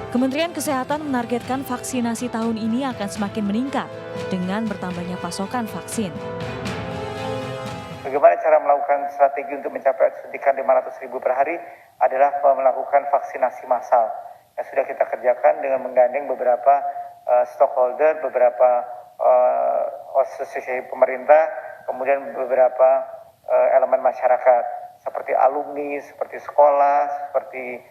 Kementerian Kesehatan menargetkan vaksinasi tahun ini akan semakin meningkat dengan bertambahnya pasokan vaksin. Bagaimana cara melakukan strategi untuk mencapai suntikan 500.000 per hari adalah melakukan vaksinasi massal yang sudah kita kerjakan dengan menggandeng beberapa stakeholder, beberapa asosiasi pemerintah, kemudian beberapa elemen masyarakat seperti alumni, seperti sekolah, seperti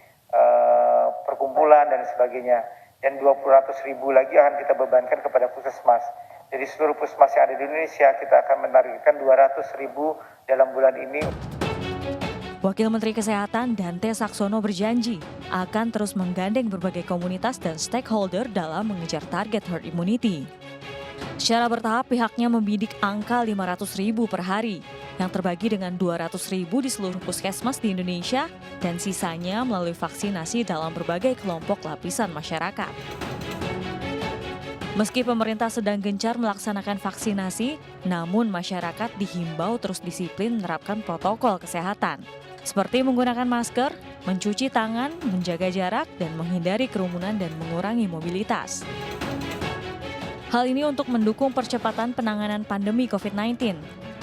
perkumpulan dan sebagainya. Dan 200.000 lagi akan kita bebankan kepada puskesmas. Jadi seluruh puskesmas yang ada di Indonesia kita akan menargetkan 200.000 dalam bulan ini. Wakil Menteri Kesehatan Dante Saxono berjanji akan terus menggandeng berbagai komunitas dan stakeholder dalam mengejar target herd immunity. Secara bertahap pihaknya membidik angka 500.000 per hari yang terbagi dengan 200.000 di seluruh puskesmas di Indonesia dan sisanya melalui vaksinasi dalam berbagai kelompok lapisan masyarakat. Meski pemerintah sedang gencar melaksanakan vaksinasi, namun masyarakat dihimbau terus disiplin menerapkan protokol kesehatan, seperti menggunakan masker, mencuci tangan, menjaga jarak, dan menghindari kerumunan dan mengurangi mobilitas. Hal ini untuk mendukung percepatan penanganan pandemi COVID-19.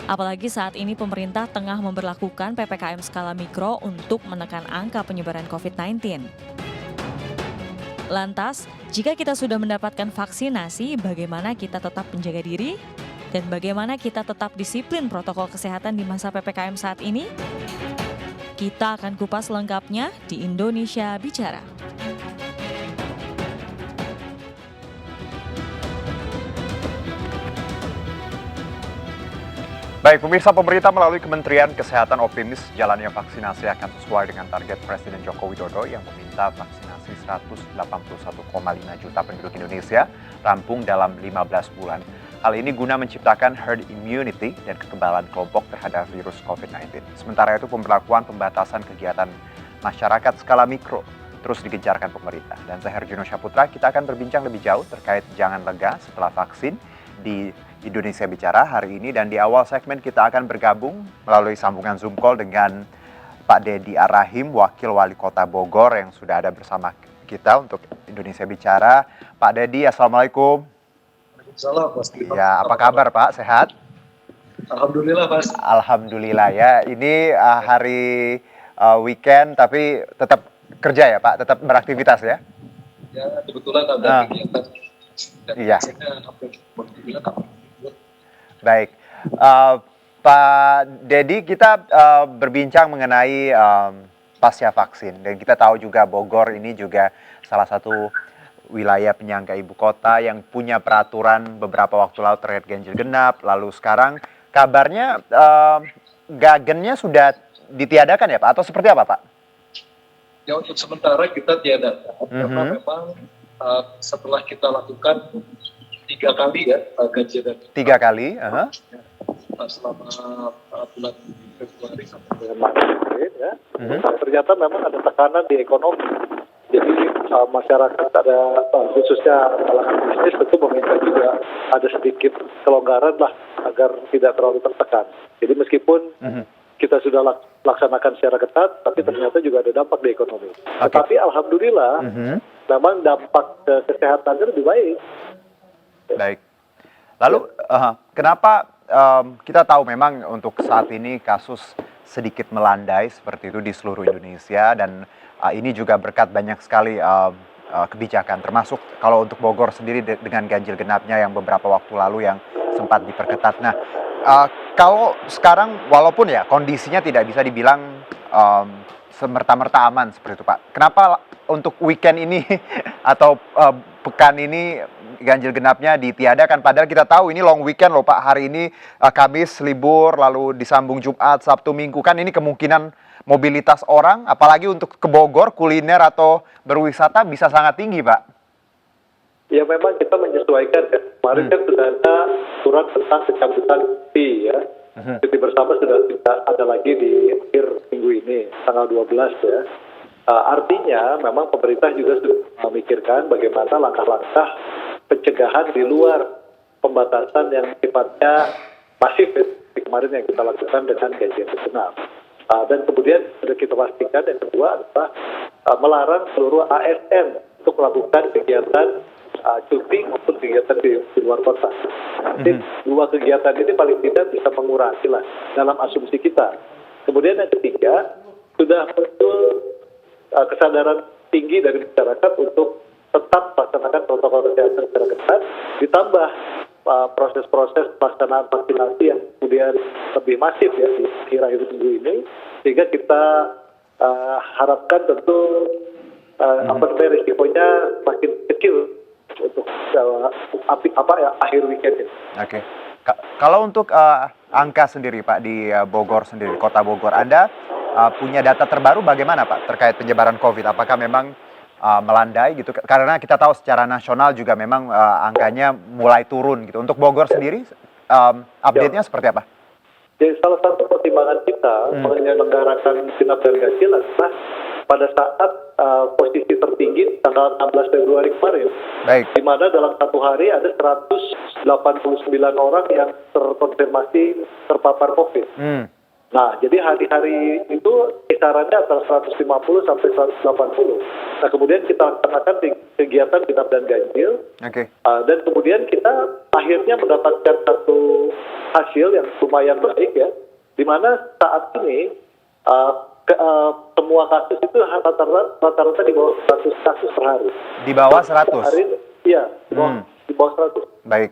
Apalagi saat ini pemerintah tengah memberlakukan PPKM skala mikro untuk menekan angka penyebaran COVID-19. Lantas, jika kita sudah mendapatkan vaksinasi, bagaimana kita tetap menjaga diri? Dan bagaimana kita tetap disiplin protokol kesehatan di masa PPKM saat ini? Kita akan kupas lengkapnya di Indonesia Bicara. Baik, pemirsa, pemerintah melalui Kementerian Kesehatan optimis jalannya vaksinasi akan sesuai dengan target Presiden Joko Widodo yang meminta vaksinasi 181,5 juta penduduk Indonesia rampung dalam 15 bulan. Hal ini guna menciptakan herd immunity dan kekebalan kelompok terhadap virus COVID-19. Sementara itu, pemberlakuan pembatasan kegiatan masyarakat skala mikro terus digencarkan pemerintah. Dan saya Herjuno Syaputra, kita akan berbincang lebih jauh terkait jangan lega setelah vaksin di Indonesia Bicara hari ini, dan di awal segmen kita akan bergabung melalui sambungan Zoom call dengan Pak Deddy Arahim, Wakil Wali Kota Bogor yang sudah ada bersama kita untuk Indonesia Bicara. Pak Deddy, Assalamualaikum. Waalaikumsalam, Mas. Ya, apa kabar Pak? Sehat? Alhamdulillah, Mas. Alhamdulillah ya. Ini hari weekend tapi tetap kerja ya Pak? Tetap beraktivitas ya? Ya, kebetulan ada kegiatan. Iya. Baik, Pak Deddy, kita berbincang mengenai pasca vaksin, dan kita tahu juga Bogor ini juga salah satu wilayah penyangga ibu kota yang punya peraturan beberapa waktu lalu terkait ganjil genap. Lalu sekarang kabarnya gagennya sudah ditiadakan ya Pak, atau seperti apa Pak? Ya, untuk sementara kita tiadakan, karena memang setelah kita lakukan 3 kali ya ganjil genap. 3 kali? Selama bulan Februari sampai bulan Maret ya. Ternyata memang ada tekanan di ekonomi. Jadi masyarakat ada khususnya kalangan bisnis tentu meminta juga ada sedikit kelonggaran lah agar tidak terlalu tertekan. Jadi meskipun kita sudah laksanakan secara ketat, tapi ternyata juga ada dampak di ekonomi. Tetapi alhamdulillah memang dampak kesehatannya lebih baik. Baik. Lalu kenapa kita tahu memang untuk saat ini kasus sedikit melandai seperti itu di seluruh Indonesia, dan ini juga berkat banyak sekali kebijakan, termasuk kalau untuk Bogor sendiri dengan ganjil genapnya yang beberapa waktu lalu yang sempat diperketat. Nah, kalau sekarang walaupun ya kondisinya tidak bisa dibilang semerta-merta aman seperti itu Pak, kenapa untuk weekend ini atau pekan ini ganjil genapnya ditiadakan, padahal kita tahu ini long weekend loh Pak. Hari ini Kamis libur, lalu disambung Jumat, Sabtu, Minggu, kan ini kemungkinan mobilitas orang apalagi untuk ke Bogor kuliner atau berwisata bisa sangat tinggi Pak. Ya memang kita menyesuaikan ya. Kemarin kan sudah ada surat tentang pencabutan cuti ya. Cuti bersama sudah tidak ada lagi di akhir minggu ini, tanggal 12 ya. Artinya memang pemerintah juga sudah memikirkan bagaimana langkah-langkah pencegahan di luar pembatasan yang sifatnya masif seperti kemarin yang kita lakukan dengan ganjil genap. Dan kemudian sudah kita pastikan yang kedua adalah melarang seluruh ASN untuk melakukan kegiatan cuti maupun kegiatan di luar kota. Jadi dua kegiatan ini paling tidak bisa mengurangi lah dalam asumsi kita. Kemudian yang ketiga, sudah muncul kesadaran tinggi dari masyarakat untuk tetap melaksanakan protokol kesehatan secara ketat, ditambah proses-proses pelaksanaan vaksinasi yang kemudian lebih masif ya di akhir-akhir minggu ini, sehingga kita harapkan tentu risikonya makin kecil untuk akhir weekend ini. Oke. Kalau untuk angka sendiri Pak di Bogor sendiri, Kota Bogor, Anda punya data terbaru bagaimana Pak terkait penyebaran COVID? Apakah memang melandai gitu? Karena kita tahu secara nasional juga memang angkanya mulai turun gitu. Untuk Bogor sendiri, update-nya seperti apa? Jadi salah satu pertimbangan kita menyelenggarakan genap dan ganjil adalah pada saat posisi tertinggi tanggal 16 Februari kemarin, Baik. di mana dalam satu hari ada 189 orang yang terkonfirmasi terpapar COVID. Nah, jadi hari-hari itu kisarannya antara 150 sampai 180. Nah, kemudian kita laksanakan kegiatan genap dan ganjil. Oke. Dan kemudian kita akhirnya mendapatkan satu hasil yang lumayan baik ya, di mana saat ini semua kasus itu rata-rata di bawah 100 kasus per hari. Di bawah 100? Hari, iya, di bawah 100. Baik.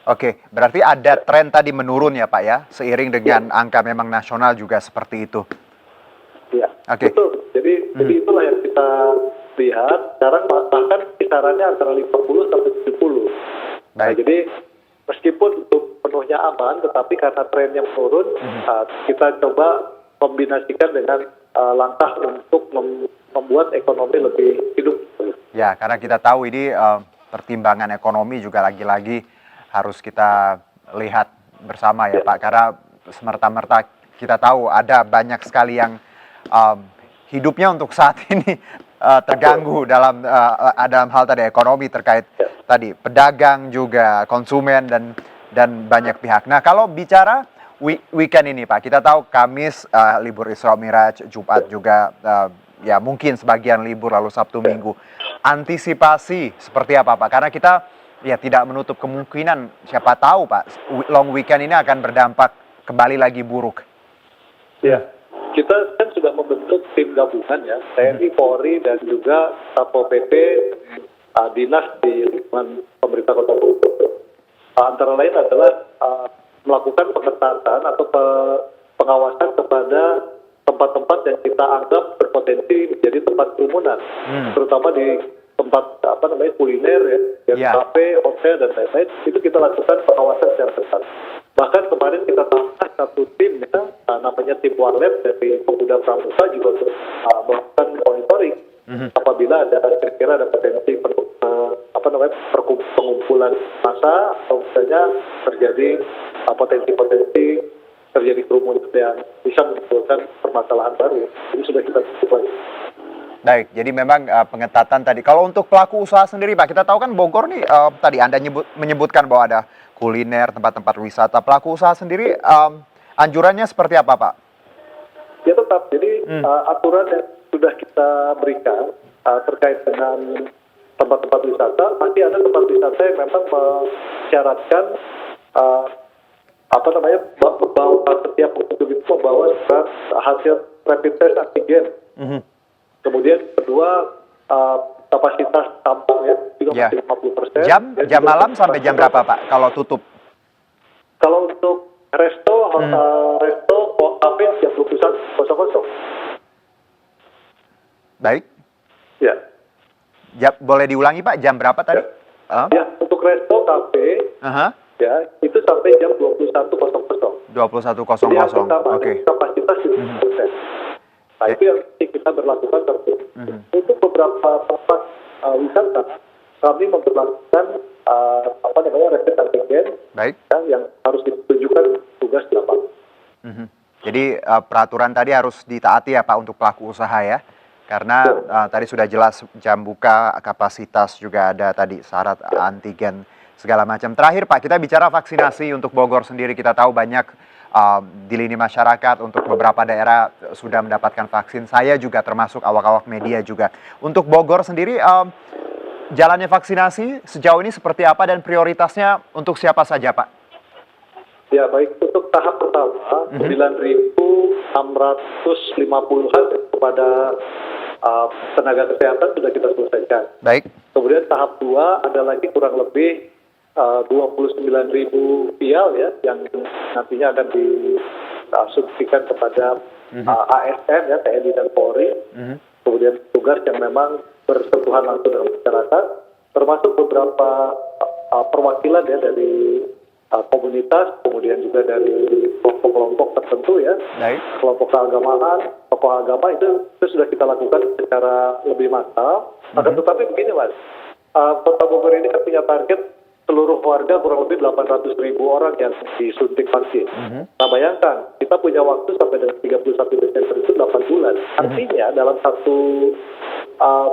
Oke, berarti ada tren tadi menurun ya Pak ya, seiring dengan angka memang nasional juga seperti itu. Iya, Oke. betul. Jadi itulah yang kita lihat. Sekarang bahkan kisarannya antara 50 sampai 70. Nah, Baik. jadi meskipun untuk penuhnya aman, tetapi karena trennya menurun, kita coba kombinasikan dengan langkah untuk membuat ekonomi lebih hidup. Ya, karena kita tahu ini pertimbangan ekonomi juga lagi-lagi harus kita lihat bersama ya Pak, karena semerta-merta kita tahu ada banyak sekali yang hidupnya untuk saat ini terganggu dalam hal tadi ekonomi terkait tadi pedagang juga konsumen dan banyak pihak. Nah, kalau bicara weekend ini Pak, kita tahu Kamis libur Isra Miraj, Jumat juga ya mungkin sebagian libur, lalu Sabtu Minggu. Antisipasi seperti apa Pak? Karena kita ya tidak menutup kemungkinan, siapa tahu Pak, long weekend ini akan berdampak kembali lagi buruk. Ya, kita kan sudah membentuk tim gabungan ya, TNI, Polri, dan juga Satpol PP, dinas di lingkungan pemerintah Kota Bogor. Antara lain adalah melakukan pengetatan atau pengawasan kepada tempat-tempat yang kita anggap berpotensi menjadi tempat kerumunan, terutama di tempat kuliner ya, kafe, hotel dan lain-lain. Itu kita lakukan pengawasan secara ketat. Bahkan kemarin kita tambah satu tim ya, namanya tim Warlab dari Pemuda Pramuka juga untuk melakukan monitoring apabila ada kira-kira ada potensi pengumpulan massa atau misalnya terjadi potensi terjadi kerumunan yang bisa menimbulkan permasalahan baru. Ini sudah kita tutup lagi. Baik, jadi memang pengetatan tadi. Kalau untuk pelaku usaha sendiri Pak, kita tahu kan Bogor nih tadi Anda menyebutkan bahwa ada kuliner, tempat-tempat wisata. Pelaku usaha sendiri anjurannya seperti apa Pak? Ya tetap, jadi aturan yang sudah kita berikan terkait dengan tempat-tempat wisata, pasti ada tempat wisata yang memang mensyaratkan bahwa setiap pengunjung itu membawa surat hasil rapid test antigen. Kemudian kedua kapasitas tampung ya juga masih 50%. Jam malam sampai jam berapa Pak kalau tutup? Kalau untuk resto, kafe jam 21.00. Baik. Ya. Boleh diulangi Pak, jam berapa tadi? Ya, untuk resto, kafe, ya itu sampai jam 21.00. 21.00. Oke. Kapasitas 70%. Nah, itu yang kita berlakukan terus. Untuk beberapa tempat wisata, kami memperlakukan rapid antigen. Baik. Yang harus ditunjukkan tugas di lapangan. Jadi peraturan tadi harus ditaati ya Pak untuk pelaku usaha ya. Karena tadi sudah jelas jam buka, kapasitas juga ada tadi syarat antigen segala macam. Terakhir Pak, kita bicara vaksinasi untuk Bogor sendiri. Kita tahu banyak di lini masyarakat untuk beberapa daerah sudah mendapatkan vaksin. Saya juga termasuk awak-awak media juga. Untuk Bogor sendiri, jalannya vaksinasi sejauh ini seperti apa dan prioritasnya untuk siapa saja, Pak? Ya, baik. Untuk tahap pertama, 9.650-an kepada tenaga kesehatan sudah kita selesaikan. Baik. Kemudian tahap 2 ada lagi kurang lebih 29.000 vial ya, yang nantinya akan disuntikan kepada ASN ya, TNI dan Polri. Kemudian tugas yang memang bersentuhan langsung dengan masyarakat, termasuk beberapa perwakilan ya dari komunitas, kemudian juga dari kelompok-kelompok tertentu ya, kelompok keagamaan, tokoh agama itu sudah kita lakukan secara lebih massal. Akan tetapi begini Mas, Kota Bogor ini kan punya target seluruh warga kurang lebih 800.000 orang yang disuntik vaksin. Nah bayangkan, kita punya waktu sampai dengan 31 Desember itu 8 bulan. Artinya dalam satu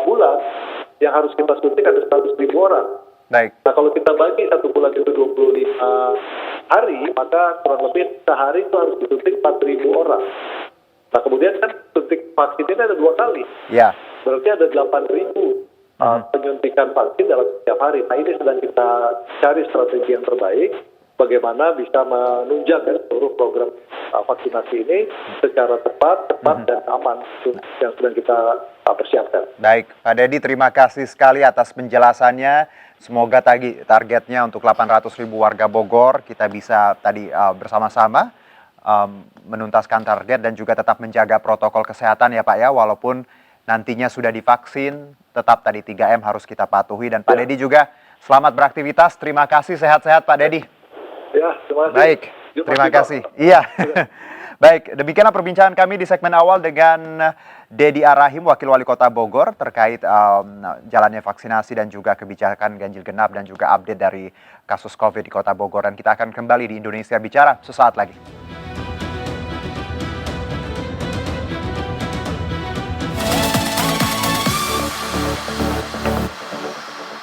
bulan yang harus kita suntik ada 100.000 orang. Baik. Nah kalau kita bagi satu bulan itu 25 hari, maka kurang lebih sehari itu harus disuntik 4.000 orang. Nah kemudian kan suntik vaksin ini ada 2 kali. Ya. Berarti ada 8.000 penyuntikan vaksin dalam setiap hari. Nah ini sedang kita cari strategi yang terbaik, bagaimana bisa menunjang seluruh program vaksinasi ini secara tepat dan aman, itu yang sedang kita persiapkan. Baik, Pak Dedi, terima kasih sekali atas penjelasannya. Semoga targetnya untuk 800.000 warga Bogor kita bisa tadi bersama-sama menuntaskan target dan juga tetap menjaga protokol kesehatan ya Pak ya, walaupun nantinya sudah divaksin, tetap tadi 3M harus kita patuhi. Dan Pak Dedi juga selamat beraktivitas, terima kasih, sehat-sehat Pak Dedi. Ya, terima kasih. Baik, terima kasih. Iya. Baik, demikianlah perbincangan kami di segmen awal dengan Dedi Arahim, Wakil Wali Kota Bogor, terkait jalannya vaksinasi dan juga kebijakan ganjil genap dan juga update dari kasus COVID di Kota Bogor. Dan kita akan kembali di Indonesia Bicara sesaat lagi.